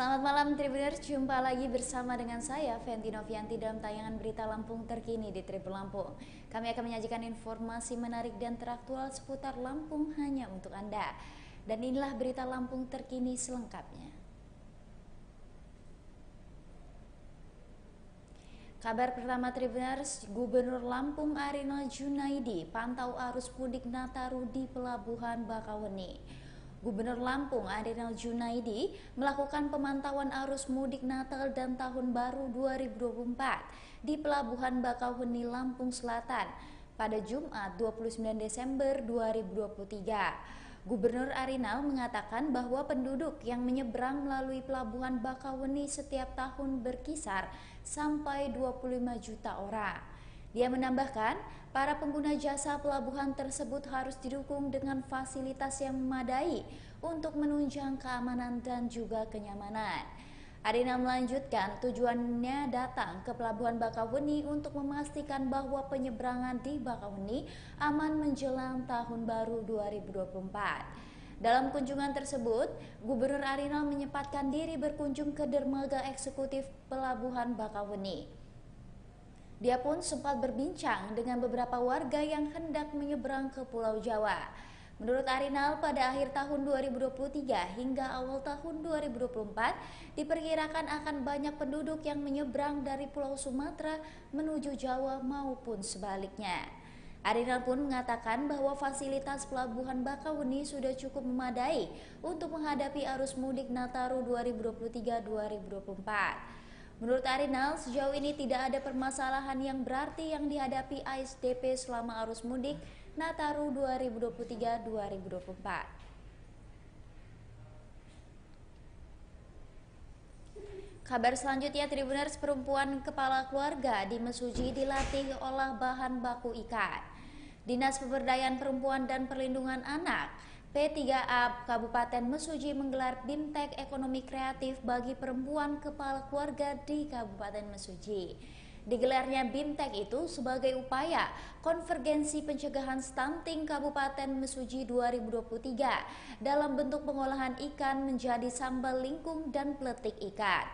Selamat malam Tribuners, jumpa lagi bersama dengan saya Fenty Novianti dalam tayangan berita Lampung terkini di Tribun Lampung. Kami akan menyajikan informasi menarik dan teraktual seputar Lampung hanya untuk Anda. Dan inilah berita Lampung terkini selengkapnya. Kabar pertama Tribuners, Gubernur Lampung Arinal Junaidi pantau arus mudik Nataru di Pelabuhan Bakauheni. Gubernur Lampung Arinal Junaidi melakukan pemantauan arus mudik Natal dan Tahun Baru 2024 di Pelabuhan Bakauheni, Lampung Selatan pada Jumat 29 Desember 2023. Gubernur Arinal mengatakan bahwa penduduk yang menyeberang melalui Pelabuhan Bakauheni setiap tahun berkisar sampai 25 juta orang. Dia menambahkan, para pengguna jasa pelabuhan tersebut harus didukung dengan fasilitas yang memadai untuk menunjang keamanan dan juga kenyamanan. Arinal melanjutkan tujuannya datang ke Pelabuhan Bakauheni untuk memastikan bahwa penyeberangan di Bakauheni aman menjelang Tahun Baru 2024. Dalam kunjungan tersebut, Gubernur Arinal menyempatkan diri berkunjung ke dermaga eksekutif Pelabuhan Bakauheni. Dia pun sempat berbincang dengan beberapa warga yang hendak menyeberang ke Pulau Jawa. Menurut Arinal, pada akhir tahun 2023 hingga awal tahun 2024 diperkirakan akan banyak penduduk yang menyeberang dari Pulau Sumatera menuju Jawa maupun sebaliknya. Arinal pun mengatakan bahwa fasilitas Pelabuhan Bakauheni sudah cukup memadai untuk menghadapi arus mudik Nataru 2023-2024. Menurut Arinal, sejauh ini tidak ada permasalahan yang berarti yang dihadapi ASDP selama arus mudik Nataru 2023-2024. Kabar selanjutnya, Tribuners, perempuan kepala keluarga di Mesuji dilatih olah bahan baku ikan. Dinas Pemberdayaan Perempuan dan Perlindungan Anak P3A Kabupaten Mesuji menggelar BIMTEK Ekonomi Kreatif bagi perempuan kepala keluarga di Kabupaten Mesuji. Digelarnya BIMTEK itu sebagai upaya konvergensi pencegahan stunting Kabupaten Mesuji 2023 dalam bentuk pengolahan ikan menjadi sambal lingkung dan peletik ikan.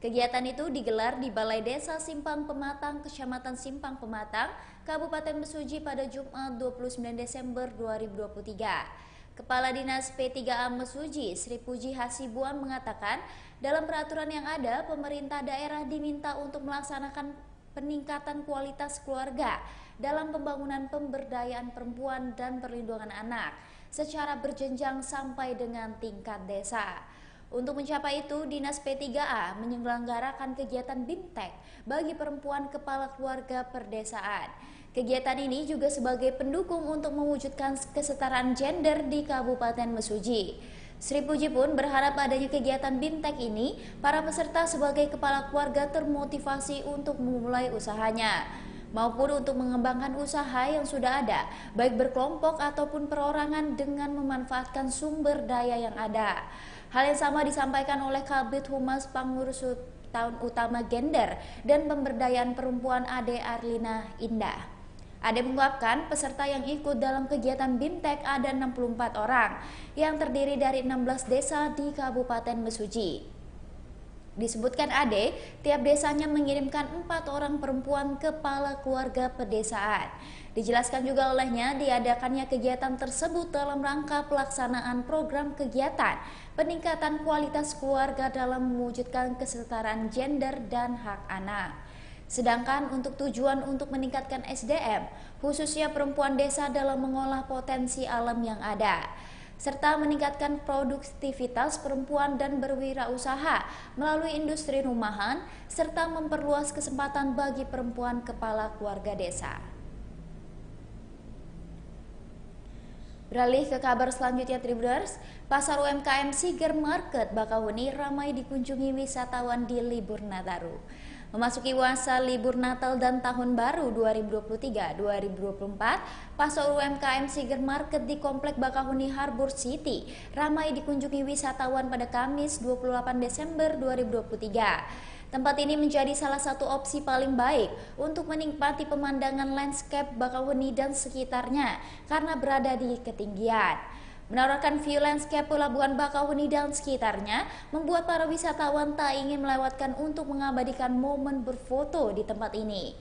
Kegiatan itu digelar di Balai Desa Simpang Pematang, Kecamatan Simpang Pematang, Kabupaten Mesuji pada Jumat 29 Desember 2023. Kepala Dinas P3A Mesuji, Sri Puji Hasibuan mengatakan, dalam peraturan yang ada, pemerintah daerah diminta untuk melaksanakan peningkatan kualitas keluarga dalam pembangunan pemberdayaan perempuan dan perlindungan anak secara berjenjang sampai dengan tingkat desa. Untuk mencapai itu, Dinas P3A menyelenggarakan kegiatan BIMTEK bagi perempuan kepala keluarga perdesaan. Kegiatan ini juga sebagai pendukung untuk mewujudkan kesetaraan gender di Kabupaten Mesuji. Sri Puji pun berharap adanya kegiatan BIMTEK ini, para peserta sebagai kepala keluarga termotivasi untuk memulai usahanya, maupun untuk mengembangkan usaha yang sudah ada, baik berkelompok ataupun perorangan dengan memanfaatkan sumber daya yang ada. Hal yang sama disampaikan oleh Kabid Humas Pengurus Tahun Utama Gender dan Pemberdayaan Perempuan Ade Arlina Indah. Ade mengungkapkan peserta yang ikut dalam kegiatan BIMTEK ada 64 orang yang terdiri dari 16 desa di Kabupaten Mesuji. Disebutkan Ade, tiap desanya mengirimkan 4 orang perempuan kepala keluarga pedesaan. Dijelaskan juga olehnya diadakannya kegiatan tersebut dalam rangka pelaksanaan program kegiatan peningkatan kualitas keluarga dalam mewujudkan kesetaraan gender dan hak anak. Sedangkan untuk tujuan untuk meningkatkan SDM, khususnya perempuan desa dalam mengolah potensi alam yang ada, serta meningkatkan produktivitas perempuan dan berwirausaha melalui industri rumahan, serta memperluas kesempatan bagi perempuan kepala keluarga desa. Beralih ke kabar selanjutnya, Tribuners, pasar UMKM Siger Market Bakauheni ramai dikunjungi wisatawan di libur Nataru. Memasuki masa libur Natal dan Tahun Baru 2023-2024, pasar UMKM Siger Market di Komplek Bakauheni Harbor City ramai dikunjungi wisatawan pada Kamis 28 Desember 2023. Tempat ini menjadi salah satu opsi paling baik untuk menikmati pemandangan landscape Bakauheni dan sekitarnya karena berada di ketinggian. Menawarkan view landscape Pelabuhan Bakauheni dan sekitarnya, membuat para wisatawan tak ingin melewatkan untuk mengabadikan momen berfoto di tempat ini.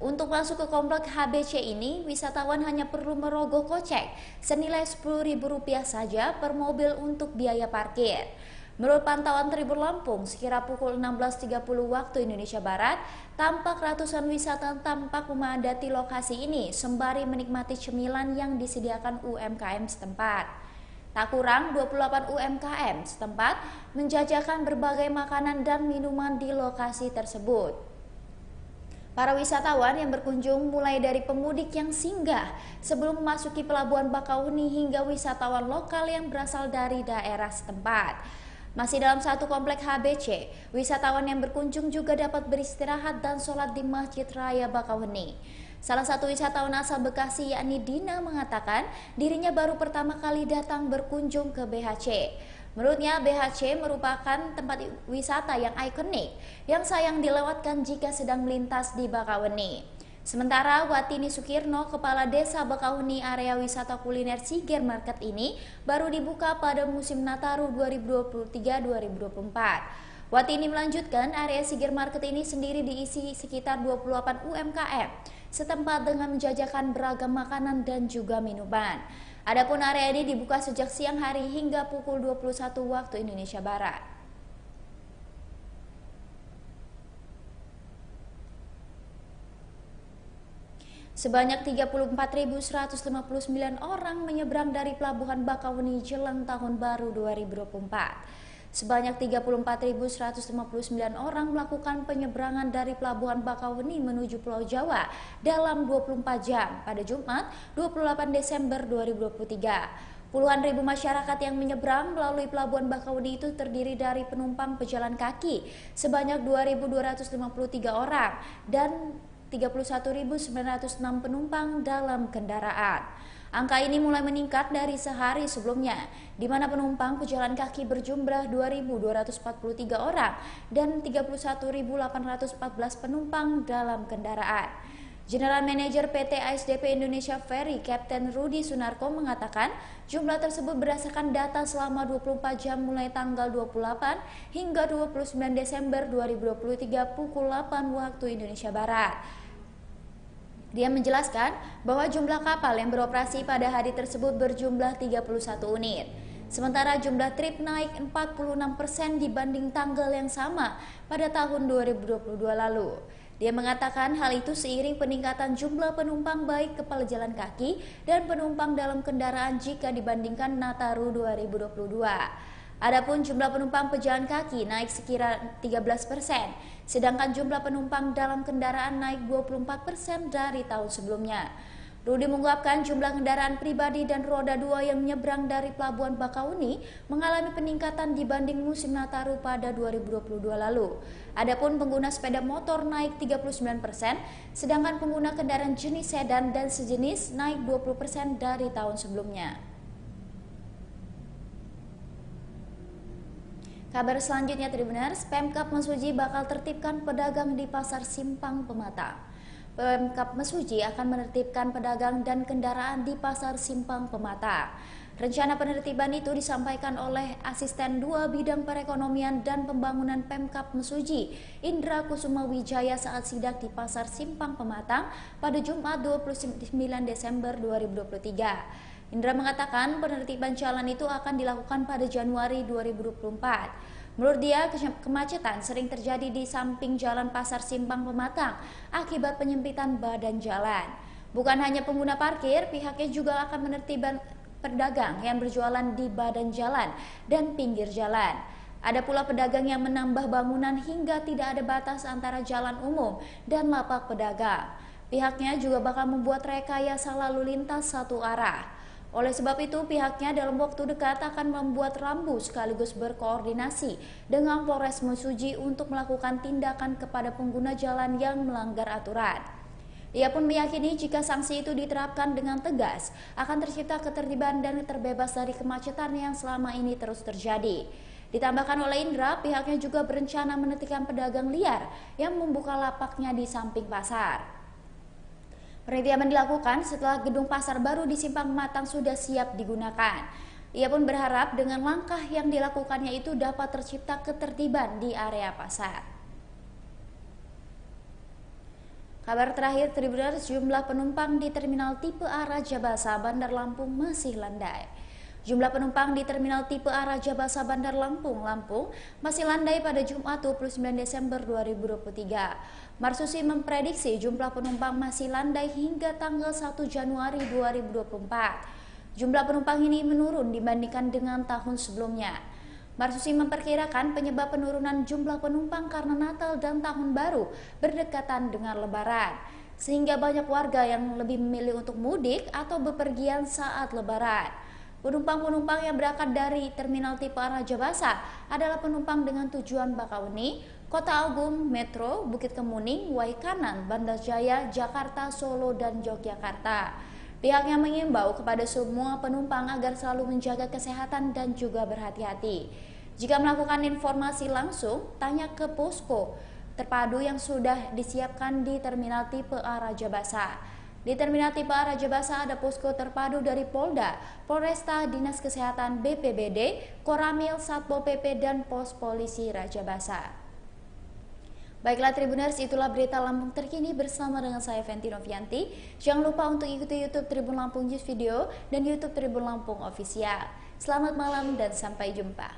Untuk masuk ke komplek HBC ini, wisatawan hanya perlu merogoh kocek senilai Rp10.000 saja per mobil untuk biaya parkir. Menurut pantauan Tribun Lampung, sekira pukul 16.30 waktu Indonesia Barat, tampak ratusan wisatawan tampak memadati lokasi ini sembari menikmati cemilan yang disediakan UMKM setempat. Tak kurang 28 UMKM setempat menjajakan berbagai makanan dan minuman di lokasi tersebut. Para wisatawan yang berkunjung mulai dari pemudik yang singgah sebelum memasuki Pelabuhan Bakauheni hingga wisatawan lokal yang berasal dari daerah setempat. Masih dalam satu komplek HBC, wisatawan yang berkunjung juga dapat beristirahat dan sholat di Masjid Raya Bakauheni. Salah satu wisatawan asal Bekasi yakni Dina mengatakan dirinya baru pertama kali datang berkunjung ke BHC. Menurutnya BHC merupakan tempat wisata yang ikonik yang sayang dilewatkan jika sedang melintas di Bakauheni. Sementara Watini Sukirno, Kepala Desa Bakauheni area wisata kuliner Siger Market ini baru dibuka pada musim Nataru 2023-2024. Watini melanjutkan area Siger Market ini sendiri diisi sekitar 28 UMKM setempat dengan menjajakan beragam makanan dan juga minuman. Adapun area ini dibuka sejak siang hari hingga pukul 21 waktu Indonesia Barat. Sebanyak 34.159 orang menyeberang dari Pelabuhan Bakauheni jelang Tahun Baru 2024. Sebanyak 34.159 orang melakukan penyeberangan dari Pelabuhan Bakauheni menuju Pulau Jawa dalam 24 jam pada Jumat 28 Desember 2023. Puluhan ribu masyarakat yang menyeberang melalui Pelabuhan Bakauheni itu terdiri dari penumpang pejalan kaki sebanyak 2.253 orang dan 31.906 penumpang dalam kendaraan. Angka ini mulai meningkat dari sehari sebelumnya, di mana penumpang pejalan kaki berjumlah 2.243 orang dan 31.814 penumpang dalam kendaraan. General Manager PT ASDP Indonesia Ferry, Kapten Rudi Sunarko mengatakan jumlah tersebut berdasarkan data selama 24 jam mulai tanggal 28 hingga 29 Desember 2023 pukul 8 waktu Indonesia Barat. Dia menjelaskan bahwa jumlah kapal yang beroperasi pada hari tersebut berjumlah 31 unit. Sementara jumlah trip naik 46% dibanding tanggal yang sama pada tahun 2022 lalu. Dia mengatakan hal itu seiring peningkatan jumlah penumpang baik kapal jalan kaki dan penumpang dalam kendaraan jika dibandingkan Nataru 2022. Adapun jumlah penumpang pejalan kaki naik sekira 13%, sedangkan jumlah penumpang dalam kendaraan naik 24% dari tahun sebelumnya. Rudi mengungkapkan jumlah kendaraan pribadi dan roda 2 yang menyeberang dari Pelabuhan Bakauheni mengalami peningkatan dibanding musim Nataru pada 2022 lalu. Adapun pengguna sepeda motor naik 39%, sedangkan pengguna kendaraan jenis sedan dan sejenis naik 20% dari tahun sebelumnya. Kabar selanjutnya Tribuners, Pemkab Mesuji bakal tertibkan pedagang di Pasar Simpang Pematang. Pemkab Mesuji akan menertibkan pedagang dan kendaraan di Pasar Simpang Pematang. Rencana penertiban itu disampaikan oleh Asisten 2 Bidang Perekonomian dan Pembangunan Pemkab Mesuji, Indra Kusuma Wijaya saat sidak di Pasar Simpang Pematang pada Jumat 29 Desember 2023. Indra mengatakan penertiban jalan itu akan dilakukan pada Januari 2024. Menurut dia, kemacetan sering terjadi di samping jalan Pasar Simpang Pematang akibat penyempitan badan jalan. Bukan hanya pengguna parkir, pihaknya juga akan menertibkan pedagang yang berjualan di badan jalan dan pinggir jalan. Ada pula pedagang yang menambah bangunan hingga tidak ada batas antara jalan umum dan lapak pedagang. Pihaknya juga bakal membuat rekayasa lalu lintas satu arah. Oleh sebab itu, pihaknya dalam waktu dekat akan membuat rambu sekaligus berkoordinasi dengan Polres Mesuji untuk melakukan tindakan kepada pengguna jalan yang melanggar aturan. Ia pun meyakini jika sanksi itu diterapkan dengan tegas, akan tercipta ketertiban dan terbebas dari kemacetan yang selama ini terus terjadi. Ditambahkan oleh Indra, pihaknya juga berencana menetikan pedagang liar yang membuka lapaknya di samping pasar. Penelitian dilakukan setelah gedung pasar baru di Simpang Pematang sudah siap digunakan. Ia pun berharap dengan langkah yang dilakukannya itu dapat tercipta ketertiban di area pasar. Kabar terakhir Tribuners, jumlah penumpang di Terminal Tipe A Rajabasa, Bandar Lampung masih landai. Jumlah penumpang di Terminal Tipe A Rajabasa, Bandar Lampung, masih landai pada Jumat 29 Desember 2023. Marsusi memprediksi jumlah penumpang masih landai hingga tanggal 1 Januari 2024. Jumlah penumpang ini menurun dibandingkan dengan tahun sebelumnya. Marsusi memperkirakan penyebab penurunan jumlah penumpang karena Natal dan Tahun Baru berdekatan dengan Lebaran, sehingga banyak warga yang lebih memilih untuk mudik atau bepergian saat Lebaran. Penumpang-penumpang yang berangkat dari Terminal Tipe A Rajabasa adalah penumpang dengan tujuan Bakauheni, Kota Agung, Metro, Bukit Kemuning, Waikanan, Bandar Jaya, Jakarta, Solo, dan Yogyakarta. Pihaknya mengimbau kepada semua penumpang agar selalu menjaga kesehatan dan juga berhati-hati. Jika melakukan informasi langsung, tanya ke posko terpadu yang sudah disiapkan di Terminal Tipe A Rajabasa. Di Terminal Tipe A Rajabasa ada posko terpadu dari Polda, Polresta, Dinas Kesehatan, BPBD, Koramil, Satpol PP, dan Pos Polisi Rajabasa. Baiklah Tribuners, itulah berita Lampung terkini bersama dengan saya Fenty Novianti. Jangan lupa untuk ikuti YouTube Tribun Lampung News Video dan YouTube Tribun Lampung Official. Selamat malam dan sampai jumpa.